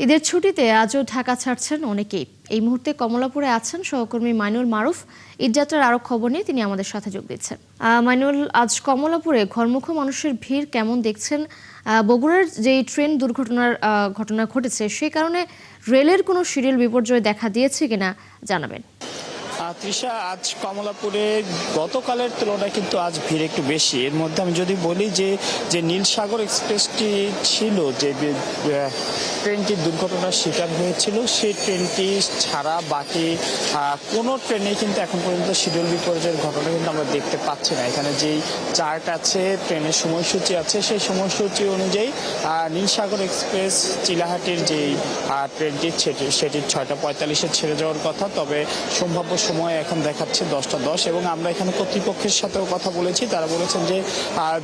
ঈদের ছুটিতে আজও ঢাকা ছাড়ছেন অনেকেই। এই মুহূর্তে কমলাপুরে আছেন সহকর্মী মাইনুল মারুফ। ঈদযাত্রার আরো খবর নিয়ে তিনি আমাদের সাথে যোগ দিচ্ছেন। মাইনুল, আজ কমলাপুরে ঘরমুখো মানুষের ভিড় কেমন দেখছেন? বগুড়ার যে ট্রেন দুর্ঘটনার ঘটনা ঘটেছে সেই কারণে রেলের কোনো শিডিউল বিপর্যয় দেখা দিয়েছে কিনা জানাবেন। তৃষা, আজ কমলাপুরে গতকালের তুলনায় কিন্তু আজ ভিড় একটু বেশি। এর মধ্যে আমি যদি বলি যে নীলসাগর এক্সপ্রেসটি ছিল, যে ট্রেনটি দুর্ঘটনার শিকার হয়েছিল, সেই ট্রেনটি ছাড়া বাকি কোনো ট্রেনে কিন্তু এখন পর্যন্ত শিডিউল বিপর্যয়ের ঘটনা কিন্তু আমরা দেখতে পাচ্ছি না। এখানে যেই চার্ট আছে, ট্রেনের সময়সূচি আছে, সেই সময়সূচি অনুযায়ী নীলসাগর এক্সপ্রেস চিলাহাটির যেই ট্রেনটি সেটি 6:45-এ ছেড়ে যাওয়ার কথা, তবে সম্ভাব্য সময় এখন দেখাচ্ছে 10:10। এবং আমরা এখানে কর্তৃপক্ষের সাথেও কথা বলেছি, তারা বলেছেন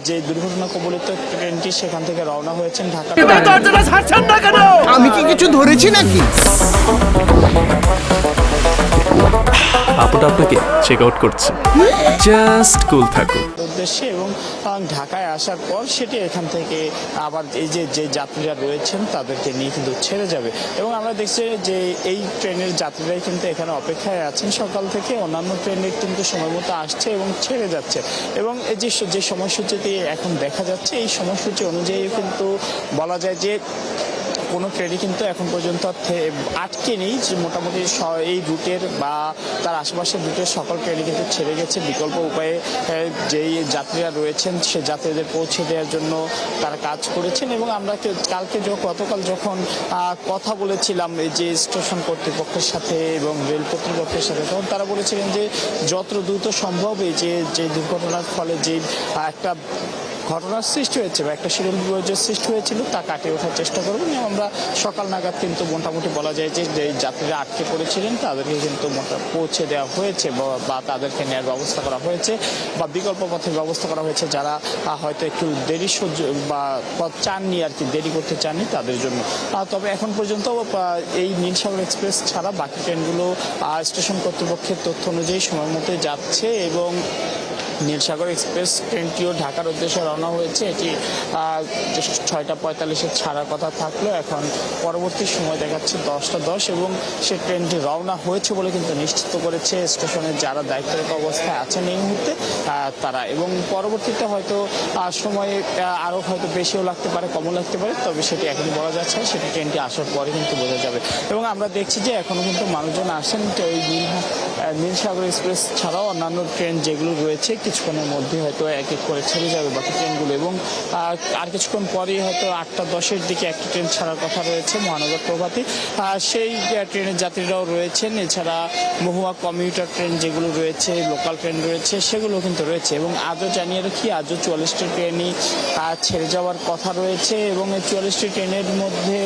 যে দুর্ঘটনা কবলিত ট্রেনটি সেখান থেকে রওনা হয়েছেন ঢাকা। আমি কি কিছু ধরেছি নাকি? আপুটা আপনাকে চেক আউট করছে, জাস্ট কুল থাকুন উদ্দেশ্যে। এবং ঢাকায় আসার পর সেটি এখান থেকে আবার এই যে যাত্রীরা রয়েছেন তাদেরকে নিয়ে কিন্তু ছেড়ে যাবে। এবং আমরা দেখছি যে এই ট্রেনের যাত্রীরাই কিন্তু এখানে অপেক্ষায় আছেন সকাল থেকে। অন্যান্য ট্রেনের কিন্তু সময় মতো আসছে এবং ছেড়ে যাচ্ছে। এবং এই যে সময়সূচিতে এখন দেখা যাচ্ছে, এই সময়সূচি অনুযায়ী কিন্তু বলা যায় যে কোনো ট্রেনই কিন্তু এখন পর্যন্ত আটকে নেই। যে মোটামুটি এই রুটের বা তার আশেপাশের রুটের সকল ট্রেনই কিন্তু ছেড়ে গেছে। বিকল্প উপায়ে যেই যাত্রীরা রয়েছেন সে যাত্রীদের পৌঁছে দেওয়ার জন্য তারা কাজ করেছেন। এবং আমরা গতকাল যখন কথা বলেছিলাম এই যে স্টেশন কর্তৃপক্ষের সাথে এবং রেল কর্তৃপক্ষের সাথে, তখন তারা বলেছিলেন যে যত দ্রুত সম্ভব এই যে দুর্ঘটনার ফলে যে একটা ঘটনার সৃষ্টি হয়েছে বা একটা শিডিউল বিপর্যয়ের সৃষ্টি হয়েছিল তা কাটিয়ে ওঠার চেষ্টা করবেন। এবং আমরা সকাল নাগাদ কিন্তু মোটামুটি বলা যায় যে যাত্রীরা আটকে পড়েছিলেন তাদেরকে কিন্তু পৌঁছে দেওয়া হয়েছে বা তাদেরকে নেওয়ার ব্যবস্থা করা হয়েছে বা বিকল্প পথের ব্যবস্থা করা হয়েছে, যারা হয়তো একটু দেরি সহ্য বা পথ চাননি আর কি, দেরি করতে চাননি তাদের জন্য। তবে এখন পর্যন্ত এই নীলসাগর এক্সপ্রেস ছাড়া বাকি ট্রেনগুলো স্টেশন কর্তৃপক্ষের তথ্য অনুযায়ী সময় মতো যাচ্ছে। এবং নীলসাগর এক্সপ্রেস ট্রেনটিও ঢাকার উদ্দেশ্যে রওনা হয়েছে। এটি 6:45-এ ছাড়ার কথা থাকলেও এখন পরবর্তী সময় দেখাচ্ছে 10:10। এবং সে ট্রেনটি রওনা হয়েছে বলে কিন্তু নিশ্চিত করেছে স্টেশনের যারা দায়িত্বরত অবস্থায় আছেন এই মুহূর্তে তারা। এবং পরবর্তীতে হয়তো সময়ে আরও হয়তো বেশিও লাগতে পারে, কমও লাগতে পারে, তবে সেটি এখনই বলা যাচ্ছে না, সেটি ট্রেনটি আসার পরে কিন্তু বোঝা যাবে। এবং আমরা দেখছি যে এখনও কিন্তু মানুষজন আসেন ওই নীলসাগর এক্সপ্রেস ছাড়াও অন্যান্য ট্রেন যেগুলো রয়েছে কিছুক্ষণের মধ্যে হয়তো এক এক করে ছেড়ে যাবে বাকি ট্রেনগুলো। এবং আর কিছুক্ষণ পরেই হয়তো 8:10-এর দিকে একটা ট্রেন ছাড়ার কথা রয়েছে, মহানগর প্রভাতী। সেই ট্রেনের যাত্রীরাও রয়েছেন। এছাড়া মহুয়া কমিউটার ট্রেন যেগুলো রয়েছে, লোকাল ট্রেন রয়েছে, সেগুলো কিন্তু রয়েছে। এবং আজও জানিয়ে রাখি, আজও 44টি ট্রেনই ছেড়ে যাওয়ার কথা রয়েছে। এবং এই 44টি ট্রেনের মধ্যে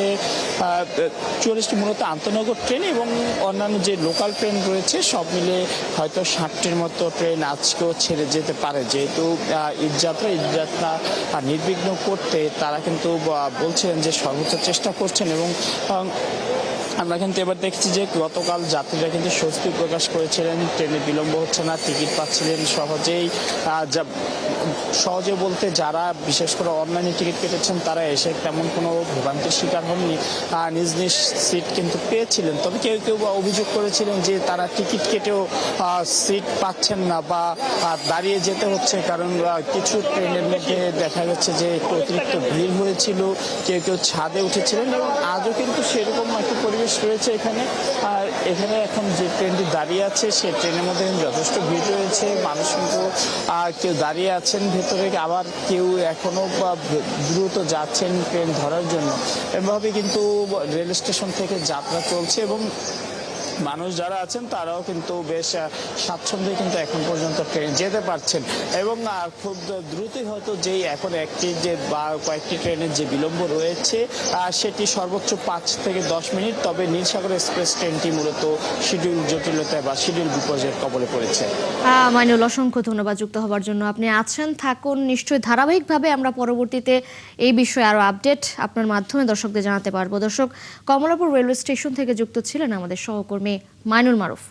44টি মূলত আন্তনগর ট্রেন এবং অন্যান্য যে লোকাল ট্রেন রয়েছে সব মিলে হয়তো 60টির মতো ট্রেন আজকেও ছেড়ে যেতে পারে। যেহেতু ঈদযাত্রা নির্বিঘ্ন করতে তারা কিন্তু বলছেন যে সর্বোচ্চ চেষ্টা করছেন। এবং আমরা কিন্তু এবার দেখছি যে গতকাল যাত্রীরা কিন্তু স্বস্তি প্রকাশ করেছিলেন, ট্রেনে বিলম্ব হচ্ছে না, টিকিট পাচ্ছিলেন সহজে বলতে যারা বিশেষ করে অনলাইনে টিকিট কেটেছেন তারা এসে তেমন কোনো ভোগান্তির শিকার হননি, নিজ নিজ সিট কিন্তু পেয়েছিলেন। তবে কেউ কেউ অভিযোগ করেছিলেন যে তারা টিকিট কেটেও সিট পাচ্ছেন না বা দাঁড়িয়ে যেতে হচ্ছে, কারণ কিছু ট্রেনের মধ্যে দেখা যাচ্ছে যে একটু অতিরিক্ত ভিড় হয়েছিল, কেউ কেউ ছাদে উঠেছিলেন। এবং আজও কিন্তু সেরকম একটা পরিবেশ রয়েছে এখানে। আর এখানে এখন যে ট্রেনটি দাঁড়িয়ে আছে সেই ট্রেনের মধ্যে যথেষ্ট ভিড় রয়েছে, মানুষ কিন্তু কেউ দাঁড়িয়ে আছেন ভেতরে, আবার কেউ এখনো দ্রুত যাচ্ছেন ট্রেন ধরার জন্য। এভাবে কিন্তু রেল স্টেশন থেকে যাত্রা চলছে এবং মানুষ যারা আছেন তারাও কিন্তু বেশ স্বাচ্ছন্দ্যে কিন্তু এখন পর্যন্ত ট্রেন যেতে পারছেন। এবং খুব দ্রুতই হয়তো যেই এখন একটি যে বা কয়েকটি ট্রেনের যে বিলম্ব রয়েছে সেটি সর্বোচ্চ 5 থেকে 10 মিনিট। তবে নীলসাগর এক্সপ্রেস ট্রেনটি মূলত শিডিউল জটিলতায় বা শিডিউল বিপর্যয়ের কবলে পড়েছে। মাইনুল, অসংখ্য ধন্যবাদ যুক্ত হওয়ার জন্য। আপনি আছেন, থাকুন নিশ্চয়ই। ধারাবাহিকভাবে আমরা পরবর্তীতে এই বিষয়ে আরও আপডেট আপনার মাধ্যমে দর্শকদের জানাতে পারবো। দর্শক, কমলাপুর রেলওয়ে স্টেশন থেকে যুক্ত ছিলেন আমাদের সহকর্মী মাইনুল মারুফ।